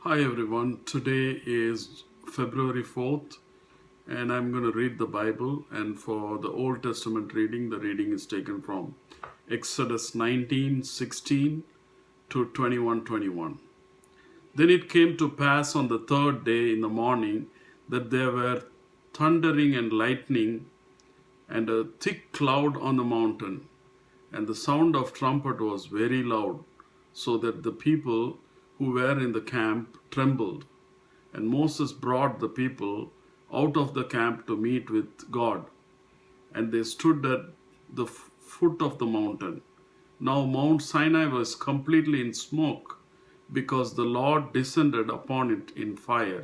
Hi everyone, today is February 4th and I'm going to read the Bible, and for the Old Testament reading, the reading is taken from Exodus 19:16 to 21:21. Then it came to pass on the third day in the morning that there were thundering and lightning and a thick cloud on the mountain, and the sound of trumpet was very loud, so that the people who were in the camp trembled. And Moses brought the people out of the camp to meet with God, and they stood at the foot of the mountain. Now Mount Sinai was completely in smoke, because the Lord descended upon it in fire.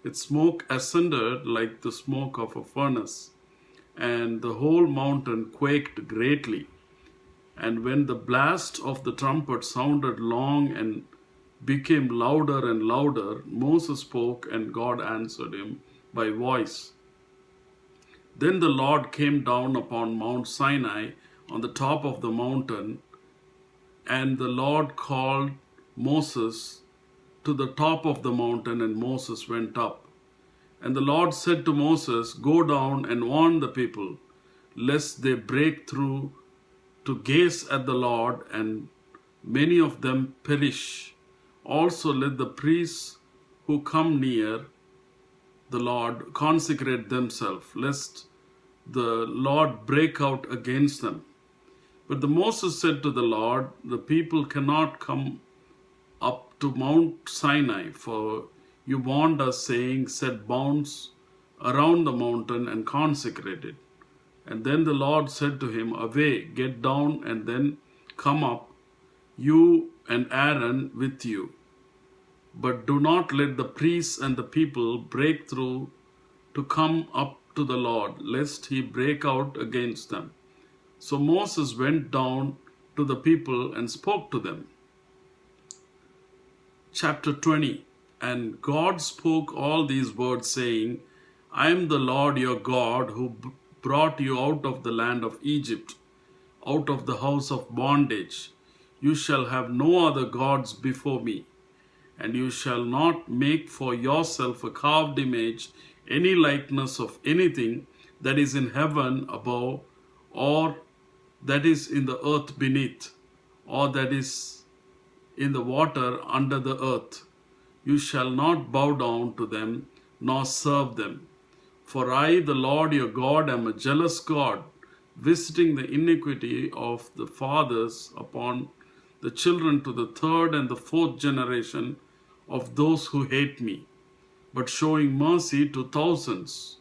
Its smoke ascended like the smoke of a furnace, and the whole mountain quaked greatly. And when the blast of the trumpet sounded long and became louder and louder, Moses spoke, and God answered him by voice. Then the Lord came down upon Mount Sinai on the top of the mountain, and the Lord called Moses to the top of the mountain, and Moses went up. And the Lord said to Moses, "Go down and warn the people, lest they break through to gaze at the Lord, and many of them perish. Also let the priests who come near the Lord consecrate themselves, lest the Lord break out against them." But the Moses said to the Lord, "The people cannot come up to Mount Sinai, for you warned us, saying, 'Set bounds around the mountain and consecrate it.'" And then the Lord said to him, "Away, get down, and then come up, you and Aaron with you. But do not let the priests and the people break through to come up to the Lord, lest he break out against them." So Moses went down to the people and spoke to them. Chapter 20. And God spoke all these words, saying, "I am the Lord your God, who brought you out of the land of Egypt, out of the house of bondage. You shall have no other gods before me. And you shall not make for yourself a carved image, any likeness of anything that is in heaven above, or that is in the earth beneath, or that is in the water under the earth. You shall not bow down to them, nor serve them. For I, the Lord your God, am a jealous God, visiting the iniquity of the fathers upon the children to the third and the fourth generation of those who hate me, but showing mercy to thousands,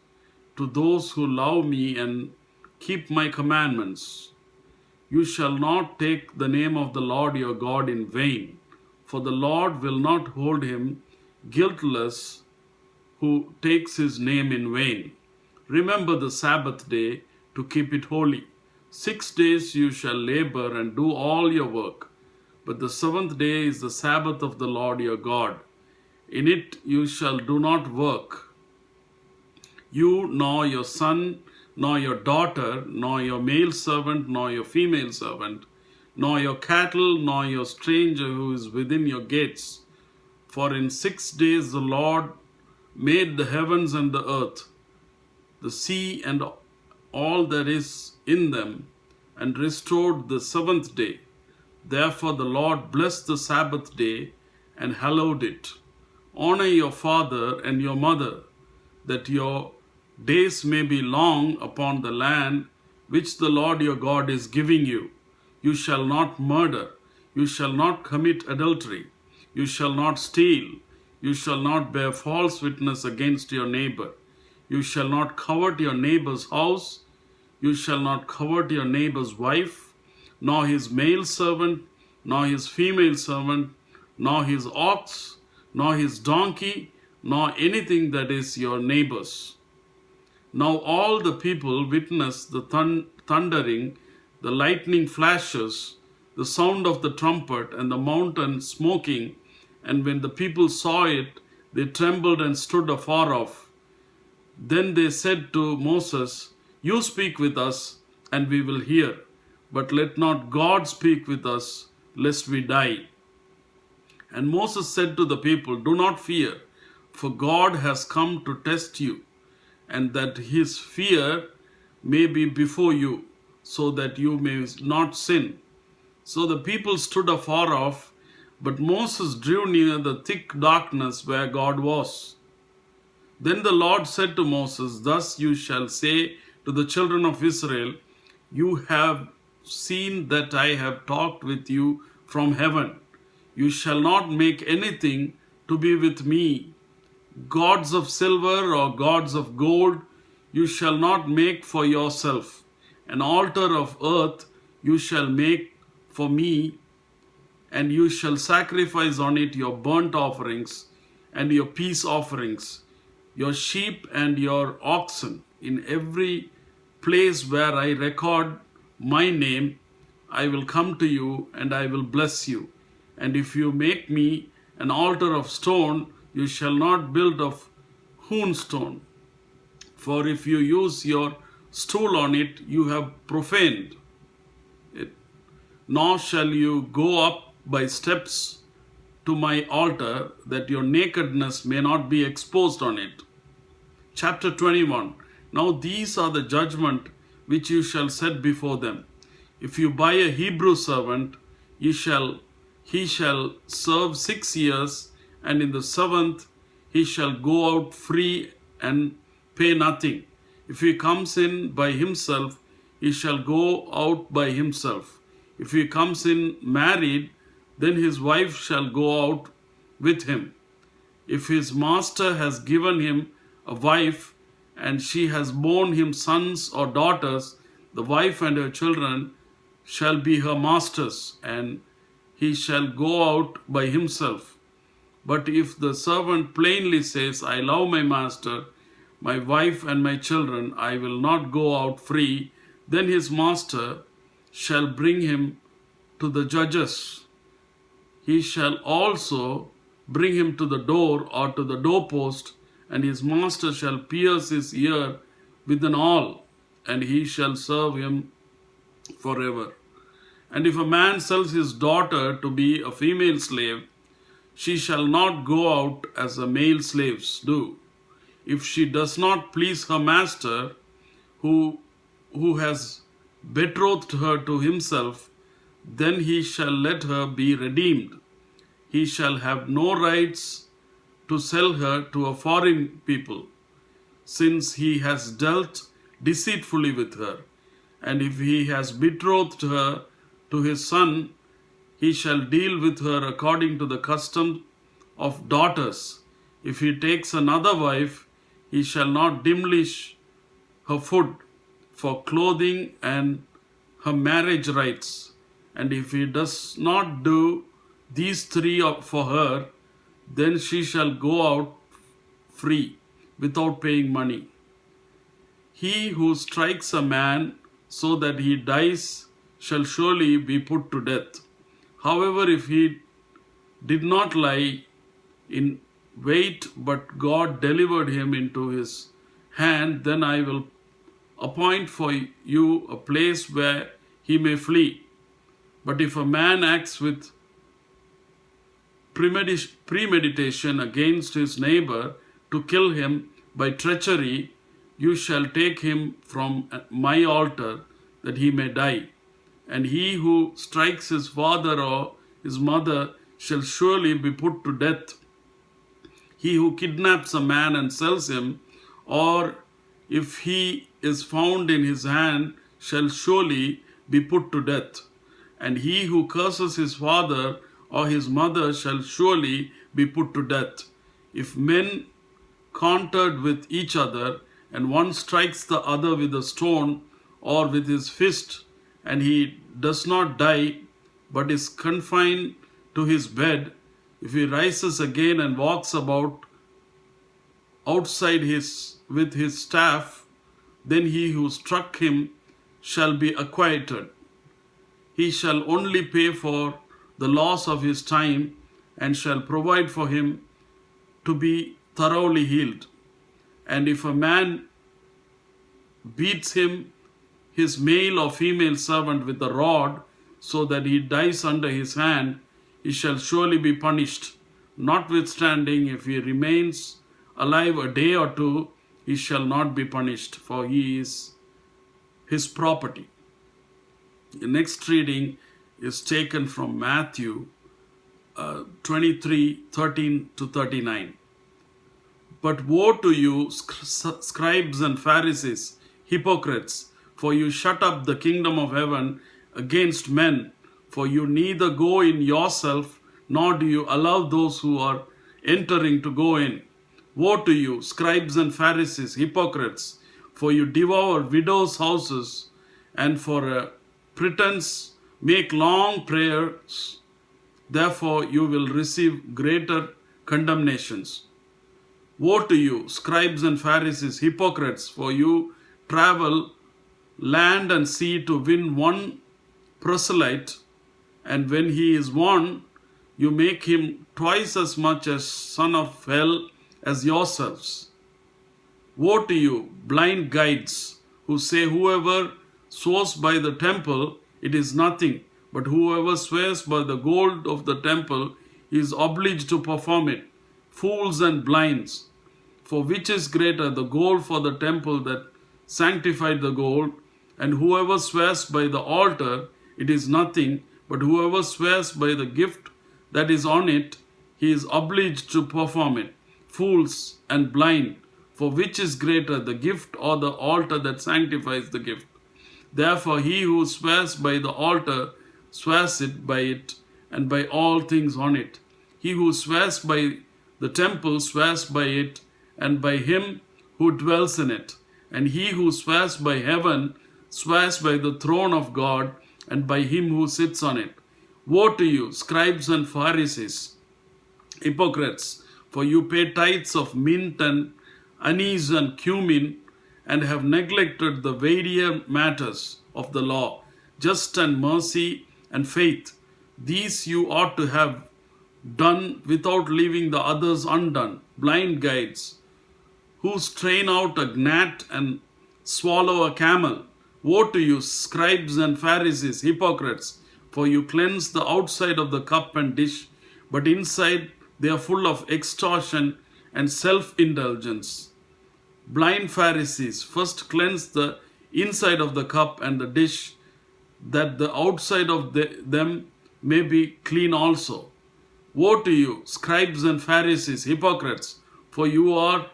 to those who love me and keep my commandments. You shall not take the name of the Lord your God in vain, for the Lord will not hold him guiltless who takes his name in vain. Remember the Sabbath day to keep it holy. 6 days you shall labor and do all your work, but the seventh day is the Sabbath of the Lord your God. In it you shall do not work, you nor your son, nor your daughter, nor your male servant, nor your female servant, nor your cattle, nor your stranger who is within your gates. For in 6 days the Lord made the heavens and the earth, the sea and all that is in them, and restored the seventh day. Therefore the Lord blessed the Sabbath day and hallowed it. Honor your father and your mother, that your days may be long upon the land which the Lord your God is giving you. You shall not murder. You shall not commit adultery. You shall not steal. You shall not bear false witness against your neighbor. You shall not covet your neighbor's house. You shall not covet your neighbor's wife, nor his male servant, nor his female servant, nor his ox, nor his donkey, nor anything that is your neighbor's." Now all the people witnessed the thundering, the lightning flashes, the sound of the trumpet, and the mountain smoking. And when the people saw it, they trembled and stood afar off. Then they said to Moses, "You speak with us, and we will hear. But let not God speak with us, lest we die." And Moses said to the people, "Do not fear, for God has come to test you, and that his fear may be before you, so that you may not sin." So the people stood afar off, but Moses drew near the thick darkness where God was. Then the Lord said to Moses, "Thus you shall say to the children of Israel, you have seen that I have talked with you from heaven. You shall not make anything to be with me, gods of silver or gods of gold. You shall not make for yourself. An altar of earth you shall make for me, and you shall sacrifice on it your burnt offerings and your peace offerings, your sheep and your oxen. In every place where I record my name, I will come to you and I will bless you. And if you make me an altar of stone, you shall not build of hewn stone. For if you use your stool on it, you have profaned it. Nor shall you go up by steps to my altar, that your nakedness may not be exposed on it." Chapter 21. Now these are the judgment which you shall set before them. If you buy a Hebrew servant, he shall serve 6 years, and in the 7th he shall go out free and pay nothing. If he comes in by himself, he shall go out by himself. If he comes in married, then his wife shall go out with him. If his master has given him a wife, and she has borne him sons or daughters, the wife and her children shall be her master's, and he shall go out by himself. But if the servant plainly says, "I love my master, my wife and my children, I will not go out free," then his master shall bring him to the judges. He shall also bring him to the door or to the doorpost, and his master shall pierce his ear with an awl, and he shall serve him forever. And if a man sells his daughter to be a female slave, she shall not go out as the male slaves do. If she does not please her master, who has betrothed her to himself, then he shall let her be redeemed. He shall have no rights to sell her to a foreign people, since he has dealt deceitfully with her. And if he has betrothed her to his son, he shall deal with her according to the custom of daughters. If he takes another wife, he shall not diminish her food for clothing and her marriage rights. And if he does not do these three for her, then she shall go out free without paying money. He who strikes a man so that he dies shall surely be put to death. However, if he did not lie in wait, but God delivered him into his hand, then I will appoint for you a place where he may flee. But if a man acts with premeditation against his neighbor to kill him by treachery, you shall take him from my altar, that he may die. And he who strikes his father or his mother shall surely be put to death. He who kidnaps a man and sells him, or if he is found in his hand, shall surely be put to death. And he who curses his father or his mother shall surely be put to death. If men contend with each other, and one strikes the other with a stone or with his fist, and he does not die, but is confined to his bed, if he rises again and walks about outside with his staff, then he who struck him shall be acquitted. He shall only pay for the loss of his time, and shall provide for him to be thoroughly healed. And if a man beats him, his male or female servant, with a rod, so that he dies under his hand, he shall surely be punished. Notwithstanding, if he remains alive a day or two, he shall not be punished, for he is his property. The next reading is taken from Matthew 23:13 to 39. But woe to you, scribes and Pharisees, hypocrites, for you shut up the kingdom of heaven against men, for you neither go in yourself, nor do you allow those who are entering to go in. Woe to you, scribes and Pharisees, hypocrites, for you devour widows' houses, and for a pretense make long prayers. Therefore you will receive greater condemnations. Woe to you, scribes and Pharisees, hypocrites, for you travel land and sea to win one proselyte, and when he is won, you make him twice as much a son of hell as yourselves. Woe to you, blind guides, who say whoever swears by the temple, it is nothing, but whoever swears by the gold of the temple is obliged to perform it. Fools and blinds, for which is greater, the gold for the temple that sanctified the gold? And whoever swears by the altar, it is nothing, but whoever swears by the gift that is on it, he is obliged to perform it. Fools and blind, for which is greater, the gift or the altar that sanctifies the gift? Therefore he who swears by the altar swears it by it and by all things on it. He who swears by the temple swears by it and by him who dwells in it. And he who swears by heaven swears by the throne of God and by him who sits on it. Woe to you, scribes and Pharisees, hypocrites, for you pay tithes of mint and anise and cumin, and have neglected the weightier matters of the law, justice and mercy and faith. These you ought to have done without leaving the others undone. Blind guides, who strain out a gnat and swallow a camel. Woe to you, scribes and Pharisees, hypocrites, for you cleanse the outside of the cup and dish, but inside they are full of extortion and self-indulgence. Blind Pharisees, first cleanse the inside of the cup and the dish, that the outside of them may be clean also. Woe to you, scribes and Pharisees, hypocrites, for you are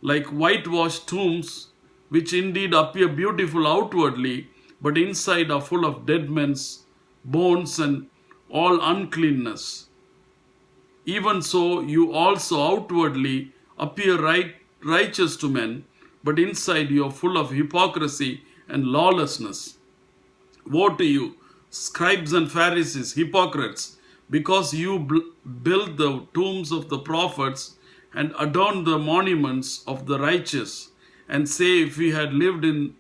like whitewashed tombs, which indeed appear beautiful outwardly, but inside are full of dead men's bones and all uncleanness. Even so, you also outwardly appear righteous to men, but inside you are full of hypocrisy and lawlessness. Woe to you, scribes and Pharisees, hypocrites, because you build the tombs of the prophets and adorn the monuments of the righteous, and say, if we had lived in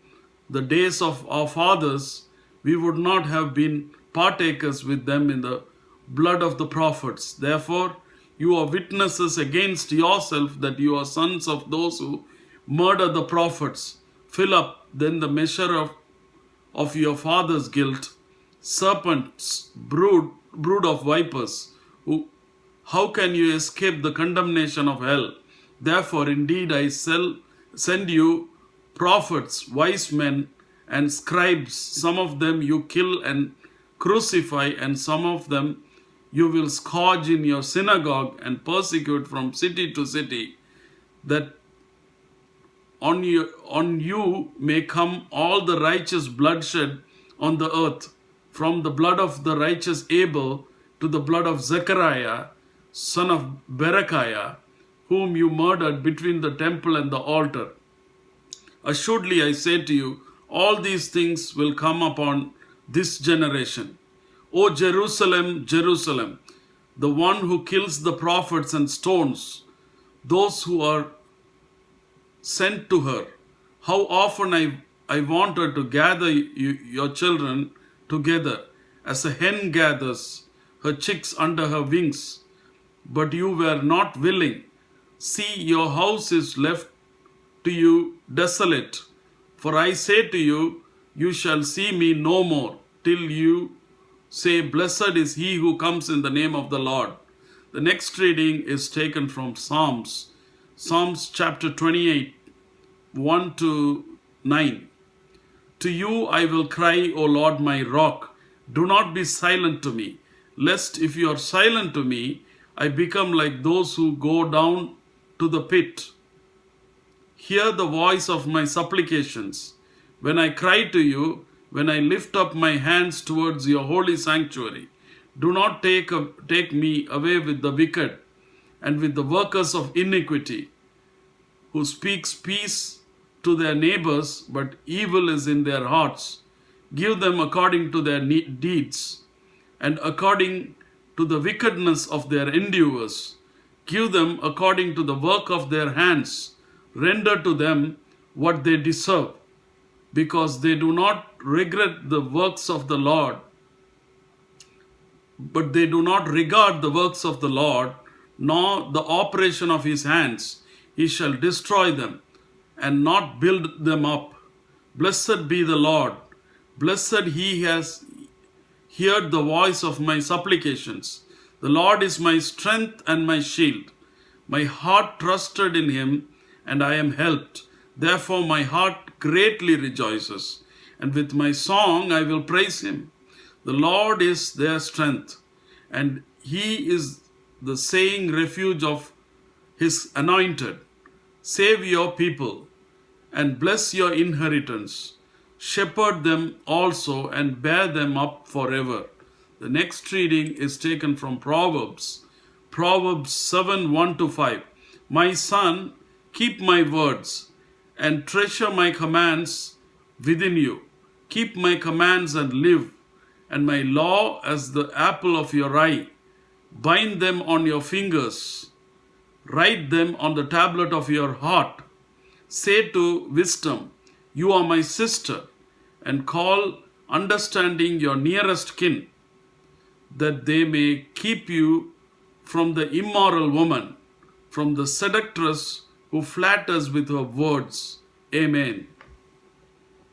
the days of our fathers, we would not have been partakers with them in the blood of the prophets. Therefore, you are witnesses against yourself that you are sons of those who murder the prophets. Fill up then the measure of your father's guilt. Serpents, brood of vipers, how can you escape the condemnation of hell? Therefore, indeed, I send you prophets, wise men, and scribes. Some of them you kill and crucify, and some of them you will scourge in your synagogue and persecute from city to city, that on you may come all the righteous bloodshed on the earth, from the blood of the righteous Abel to the blood of Zechariah, son of Berechiah, whom you murdered between the temple and the altar. Assuredly, I say to you, all these things will come upon this generation. O Jerusalem, Jerusalem, the one who kills the prophets and stones those who are sent to her. How often I wanted to gather your children together, as a hen gathers her chicks under her wings, but you were not willing. See, your house is left to you desolate. For I say to you, you shall see me no more till you Say, blessed is he who comes in the name of the Lord. The next reading is taken from Psalms. Psalms chapter 28, 1 to 9. To you I will cry, O Lord, my rock. Do not be silent to me, lest if you are silent to me, I become like those who go down to the pit. Hear the voice of my supplications. When I cry to you, when I lift up my hands towards your holy sanctuary, do not take me away with the wicked and with the workers of iniquity, who speaks peace to their neighbors, but evil is in their hearts. Give them according to their deeds, and according to the wickedness of their endeavors. Give them according to the work of their hands. Render to them what they deserve, because they do not regret the works of the Lord, but they do not regard the works of the Lord, nor the operation of his hands. He shall destroy them and not build them up. Blessed be the Lord. Blessed he has heard the voice of my supplications. The Lord is my strength and my shield. My heart trusted in him, and I am helped. Therefore my heart greatly rejoices, and with my song I will praise him. The Lord is their strength, and he is the saying refuge of his anointed. Save your people, and bless your inheritance. Shepherd them also, and bear them up forever. The next reading is taken from Proverbs. Proverbs 7, 1 to 5. My son, keep my words, and treasure my commands within you. Keep my commands and live, and my law as the apple of your eye. Bind them on your fingers. Write them on the tablet of your heart. Say to wisdom, you are my sister, and call understanding your nearest kin, that they may keep you from the immoral woman, from the seductress who flatters with her words. Amen.